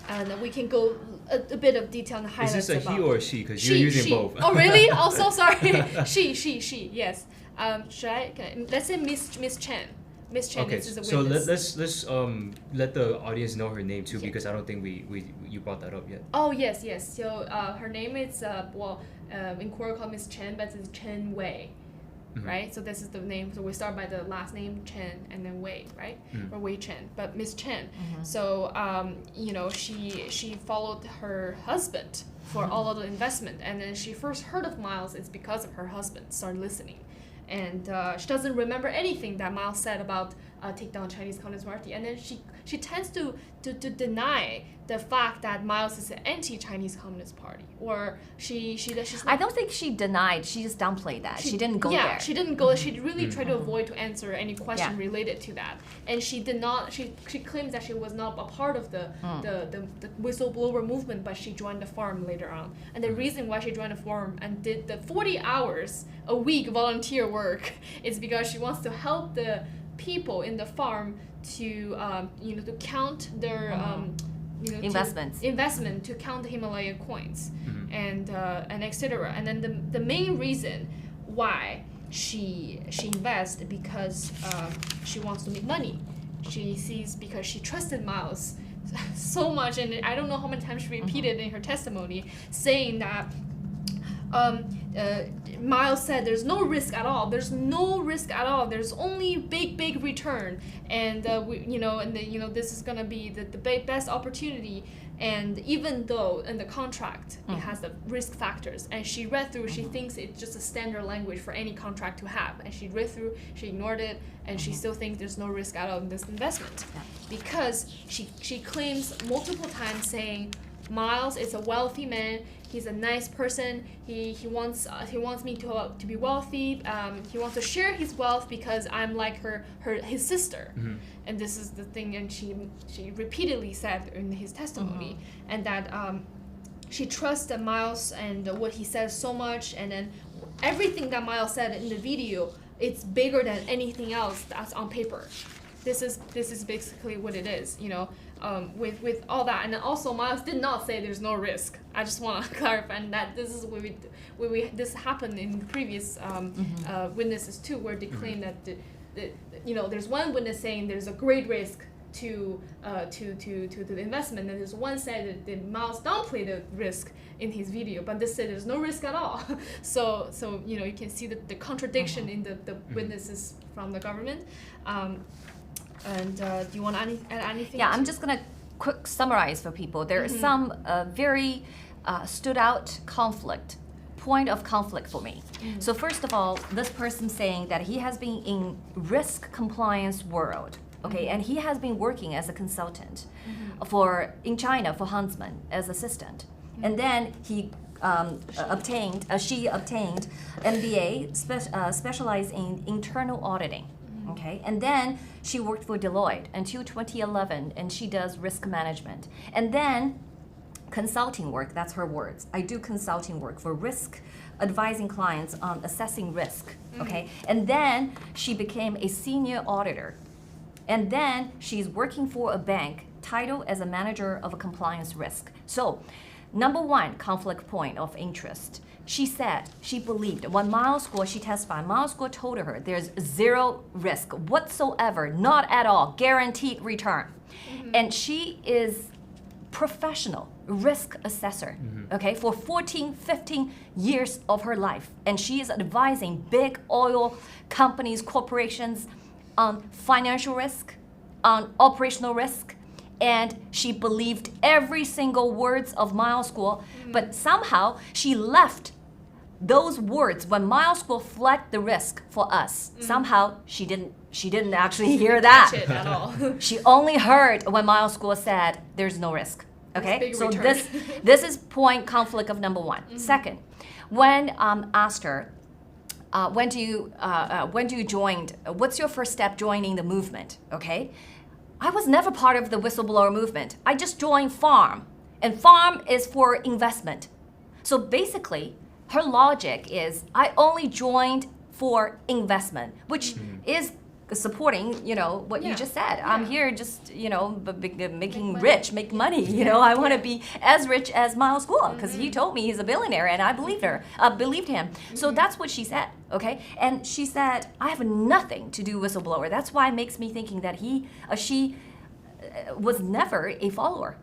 And we can go a bit of detail and highlights. Is this a he or a she? Because you're using both. Oh, really? Oh, so sorry. She. Yes. Let's say Miss Chen. Miss Chen. Okay. This is a so witness. let's let the audience know her name too, because I don't think you brought that up yet. Oh yes. So her name is in Korea called Miss Chen, but it's Chen Wei. Right, so this is the name. So we start by the last name Chen and then Wei, right, or Wei Chen. But Miss Chen. So she followed her husband for all of the investment, and then she first heard of Miles. It's because of her husband started listening, and she doesn't remember anything that Miles said about take down Chinese Communist Party, and then she tends to deny the fact that Miles is an anti-Chinese Communist Party, or she's not. I don't think she denied. She just downplayed that. She didn't go there. Yeah, she didn't go. She really tried to avoid to answer any question related to that, and she did not. She claims that she was not a part of the whistleblower movement, but she joined the farm later on. And the reason why she joined the farm and did the 40 hours a week volunteer work is because she wants to help the people in the farm to to count their investment to count the Himalaya coins and etc. And then the main reason why she invests because she wants to make money. She sees because she trusted Miles so much, and I don't know how many times she repeated in her testimony saying that Miles said there's no risk at all. There's no risk at all. There's only big return, and this is gonna be the best opportunity. And even though in the contract it has the risk factors, and she read through, she thinks it's just a standard language for any contract to have, and she read through, she ignored it, and she still thinks there's no risk at all in this investment, because she claims multiple times saying Miles is a wealthy man. He's a nice person. He wants me to be wealthy. He wants to share his wealth because I'm like his sister. And this is the thing. And she repeatedly said in his testimony, and that she trusts Miles and what he says so much. And then everything that Miles said in the video, it's bigger than anything else that's on paper. This is basically what it is, with all that. And then also Miles did not say there's no risk. I just want to clarify that this is this happened in previous witnesses too, where they claim that there's one witness saying there's a great risk to the investment, and there's one said that Miles downplayed the risk in his video, but this said there's no risk at all. So you can see the contradiction in the witnesses from the government. And do you want to add anything? Yeah, I'm just going to quick summarize for people. There is some very stood out point of conflict for me. So first of all, this person saying that he has been in risk compliance world, okay, and he has been working as a consultant in China for Huntsman as assistant. And then she obtained MBA specialized in internal auditing. Okay, and then she worked for Deloitte until 2011, and she does risk management. And then consulting work, that's her words. I do consulting work for risk, advising clients on assessing risk, okay? And then she became a senior auditor. And then she's working for a bank, title as a manager of a compliance risk. So, number one, conflict point of interest. She said she believed when Miles Guo, she testified, Miles Guo told her there's zero risk whatsoever, not at all, guaranteed return. And she is professional risk assessor, okay, for 14, 15 years of her life. And she is advising big oil companies, corporations on financial risk, on operational risk. And she believed every single words of Miles Guo, but somehow she left those words when Miles Guo fled the risk for us. Somehow she didn't actually hear that. Catch it at all. She only heard when Miles Guo said there's no risk. Okay, so this is point conflict of number one. Second, when asked her, when do you join? What's your first step joining the movement? Okay, I was never part of the whistleblower movement. I just joined FARM, and FARM is for investment. So basically, her logic is I only joined for investment, which is supporting, what you just said. I'm here just, making rich, make money. I want to be as rich as Miles Guo because he told me he's a billionaire, and I believed him. So that's what she said, okay? And she said, I have nothing to do with whistleblower. That's why it makes me thinking that she was never a follower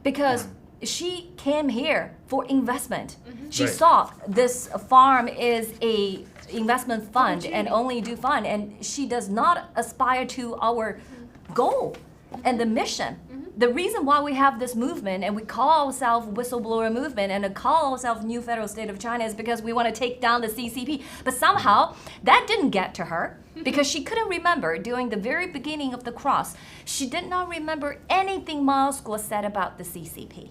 because she came here for investment. She saw this farm is a investment fund and only do fund, and she does not aspire to our goal and the mission. The reason why we have this movement and we call ourselves whistleblower movement and call ourselves New Federal State of China is because we want to take down the CCP. But somehow that didn't get to her because she couldn't remember during the very beginning of the cross. She did not remember anything Miles Guo said about the CCP.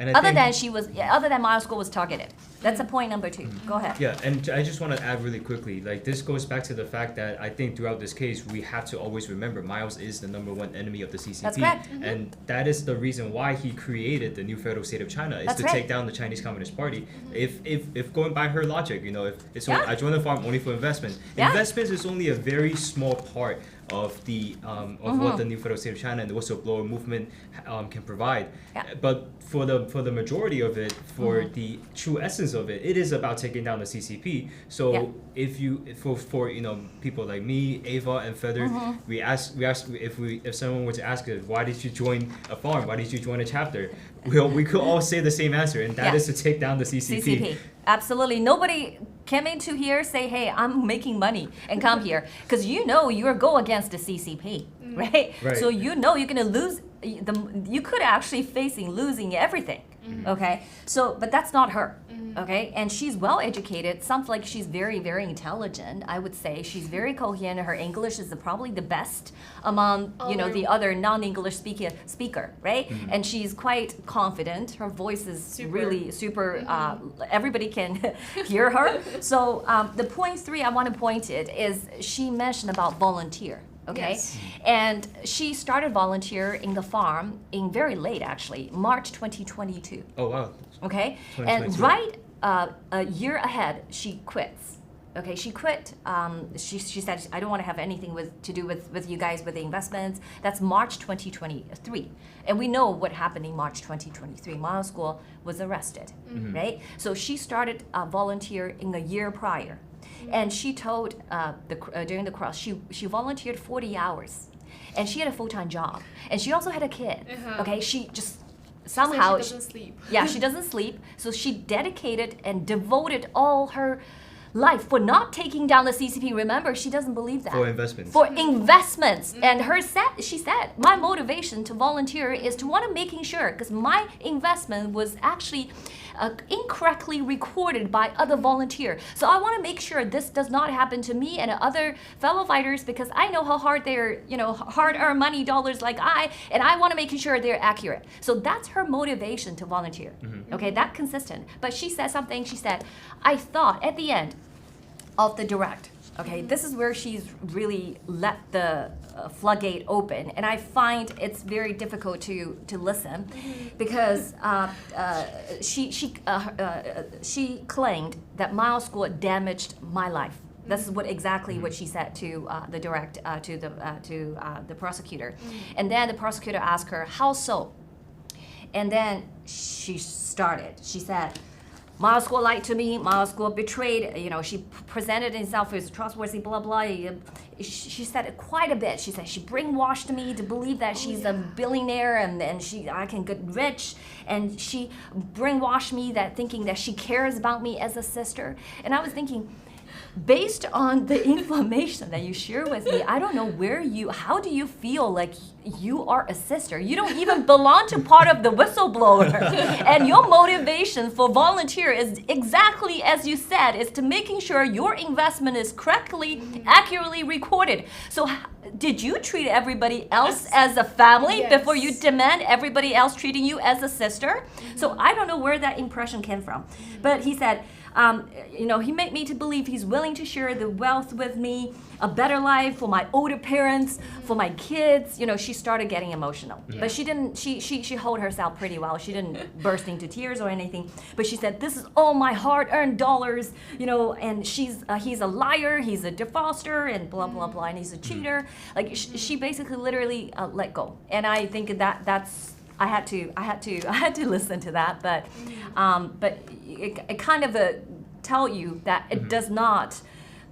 Other than Miles Guo was targeted. That's a point number two. Go ahead. Yeah, and I just want to add really quickly, this goes back to the fact that I think throughout this case, we have to always remember Miles is the number one enemy of the CCP. That's correct. And that is the reason why he created the New Federal State of China, is to take down the Chinese Communist Party. If going by her logic, if it's only, I joined the farm only for investment. Investments is only a very small part of the what the New Federal State of China and the whistleblower movement can provide. But for the majority of it, for the true essence of it, it is about taking down the CCP. So if people like me, Ava, and Feather, we ask if someone were to ask us, why did you join a farm? Why did you join a chapter? We could all say the same answer, and that is to take down the CCP. Absolutely. Nobody came into here say, hey, I'm making money and come here. Because you're go against the CCP, right? So you're going to lose. You could actually facing losing everything, okay? So, but that's not her, okay? And she's well educated. Sounds like she's very, very intelligent. I would say she's very coherent. Her English is probably the best among the other non-English speaker, right? And she's quite confident. Her voice is really super. Everybody can hear her. So the point three I want to point it is she mentioned about volunteer. Okay, and she started volunteer in the farm in very late, actually, March 2022. Oh wow. Okay, and right a year ahead, she quits. Okay, she quit. She said, I don't want to have anything to do with you guys with the investments. That's March 2023, and we know what happened in March 2023. Miles Guo was arrested, right? So she started volunteer in a year prior. And she told during the cross, she volunteered 40 hours. And she had a full-time job. And she also had a kid. Okay, she just somehow... She doesn't sleep. Yeah, she doesn't sleep. So she dedicated and devoted all her life for not taking down the CCP. Remember, she doesn't believe that. For investments. For investments. And she said, my motivation to volunteer is to want to making sure, because my investment was actually incorrectly recorded by other volunteers. So I want to make sure this does not happen to me and other fellow fighters, because I know how hard they're, hard-earned money dollars like and I want to make sure they're accurate. So that's her motivation to volunteer. Okay, that consistent. But she said something, she said, I thought at the end of the direct, Okay, this is where she's really let the floodgate open, and I find it's very difficult to listen because she claimed that Miles School damaged my life. This is exactly what she said to the prosecutor, and then the prosecutor asked her, "How so?" And then she started. She said, Miles School lied to me, Miles School betrayed, she presented himself as trustworthy, blah, blah. She said it quite a bit. She said she brainwashed me to believe that she's a billionaire and I can get rich. And she brainwashed me that thinking that she cares about me as a sister. And I was thinking, based on the information that you share with me, I don't know how do you feel like you are a sister? You don't even belong to part of the whistleblower. And your motivation for volunteer is exactly as you said, is to making sure your investment is correctly, accurately recorded. So did you treat everybody else as a family before you demand everybody else treating you as a sister? So I don't know where that impression came from. But he said, he made me to believe he's willing to share the wealth with me, a better life for my older parents, for my kids. She started getting emotional. Yeah. But she didn't, she held herself pretty well. She didn't burst into tears or anything. But she said, this is all my hard-earned dollars, and he's a liar, he's a defrauster, and blah, blah, blah, and he's a cheater. Like, she basically literally let go. And I think that's, I had to listen to that, but it kind of tell you that it does not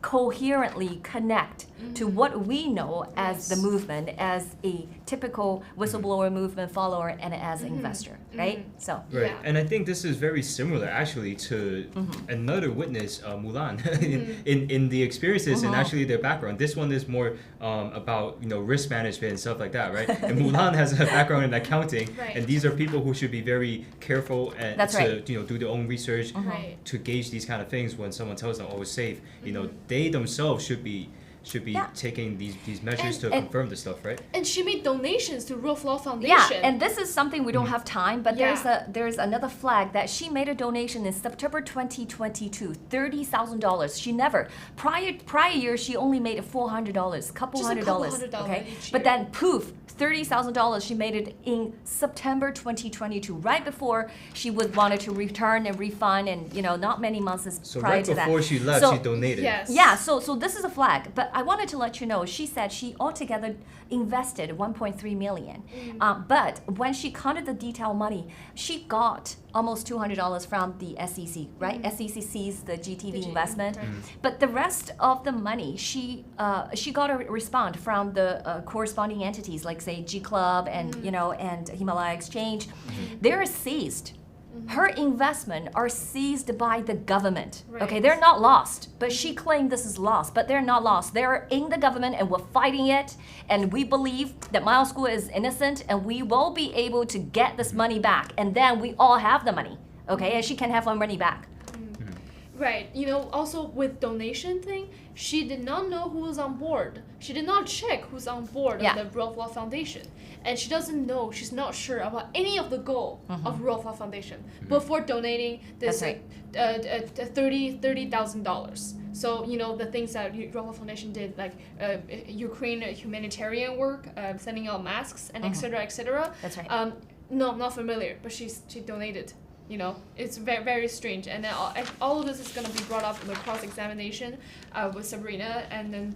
coherently connect to what we know as the movement, as a typical whistleblower movement follower and as an investor, right? So right, and I think this is very similar actually to another witness, Mulan, in the experiences and actually their background. This one is more about risk management and stuff like that, right? And Mulan has a background in accounting, and these are people who should be very careful and do their own research to gauge these kind of things when someone tells them, "Oh, it's safe." They themselves should be taking these measures to confirm this stuff, right? And she made donations to Rule of Law Foundation. Yeah, and this is something we don't have time, but there's another flag that she made a donation in September 2022, $30,000. She never prior year she only made $400, couple hundred dollars, okay? But then poof, $30,000 she made it in September 2022, right before she wanted to return and refund, and not many months prior to that. So right before she left, she donated. Yes. Yeah, so this is a flag, but I wanted to let you know, she said she altogether invested $1.3 million. But when she counted the detailed money, she got almost $200 from the SEC, right? SEC sees the GTV investment. But the rest of the money, she got a response from the corresponding entities, like say G Club and and Himalaya Exchange. They're seized. Her investment are seized by the government. Right. Okay, they're not lost, but she claimed this is lost, but they're not lost. They're in the government and we're fighting it, and we believe that Miles School is innocent and we will be able to get this money back, and then we all have the money, okay, and she can have her money back. Right. Also with donation thing, she did not know who was on board. She did not check who's on board of the Rule of Law Foundation. And she doesn't know, she's not sure about any of the goal of Rule of Law Foundation before donating this $30,000. So, the things that Rule of Law Foundation did, like Ukraine humanitarian work, sending out masks, and et cetera. That's right. No, I'm not familiar, but she donated. It's very, very strange. And then all of this is going to be brought up in the cross-examination with Sabrina, and then,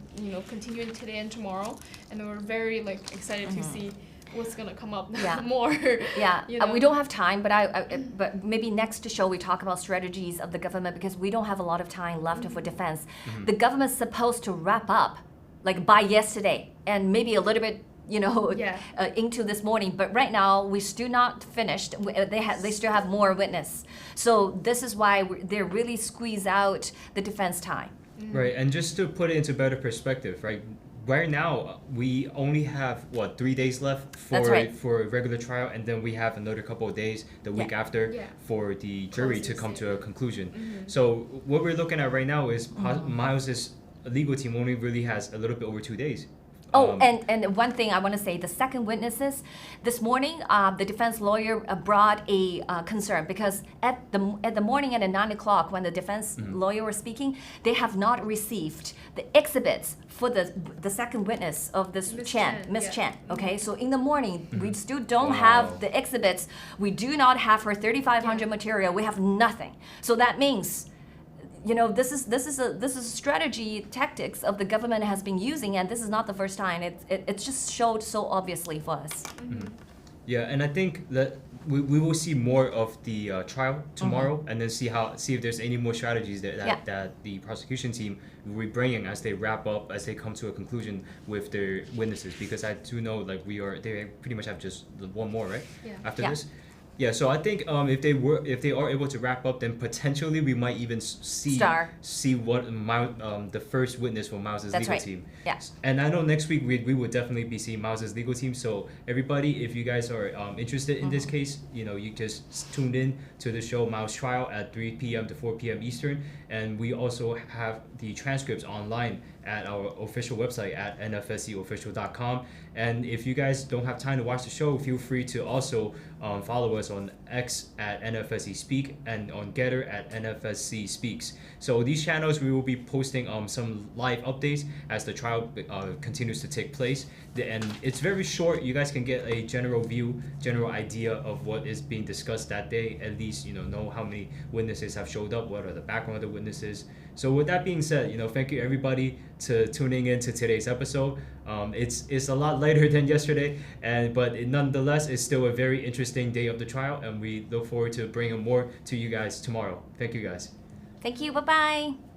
continuing today and tomorrow. And we're very, excited to see what's going to come up more. Yeah, we don't have time, but maybe next show we talk about strategies of the government, because we don't have a lot of time left for defense. The government's supposed to wrap up, by yesterday, and maybe a little bit into this morning, but right now we still not finished. They still have more witness, so this is why they really squeeze out the defense time. Right, and just to put it into better perspective, right now we only have 3 days left for a regular trial, and then we have another couple of days the week after for the jury to come to a conclusion. So what we're looking at right now is Miles's legal team only really has a little bit over 2 days Oh, and one thing I want to say, the second witnesses, this morning, the defense lawyer brought a concern because at the morning at 9 o'clock when the defense lawyer was speaking, they have not received the exhibits for the second witness of this Miss Chen. Okay, so in the morning, we still don't have the exhibits. We do not have her 3,500 material. We have nothing. So that means, this is a strategy tactics of the government has been using, and this is not the first time. It just showed so obviously for us. Yeah, and I think that we will see more of the trial tomorrow, and then see if there's any more strategies that the prosecution team will be bringing as they wrap up, as they come to a conclusion with their witnesses. Because I do know they pretty much have just one more, right? Yeah. After this. Yeah, so I think if they are able to wrap up, then potentially we might even see what the first witness for Miles' legal team. Yeah. And I know next week we will definitely be seeing Miles' legal team. So everybody, if you guys are interested in this case, you just tuned in to the show Miles Trial at 3 p.m. to 4 p.m. Eastern, and we also have the transcripts online at our official website at nfscofficial.com. And if you guys don't have time to watch the show, feel free to also follow us on X at NFSC Speak and on Getter at NFSC Speaks. So these channels, we will be posting some live updates as the trial continues to take place. And it's very short. You guys can get a general idea of what is being discussed that day. At least know how many witnesses have showed up, what are the background of the witnesses. So with that being said, thank you everybody to tuning in to today's episode. It's a lot later than yesterday, but nonetheless, it's still a very interesting day of the trial, and we look forward to bringing more to you guys tomorrow. Thank you guys. Thank you. Bye-bye.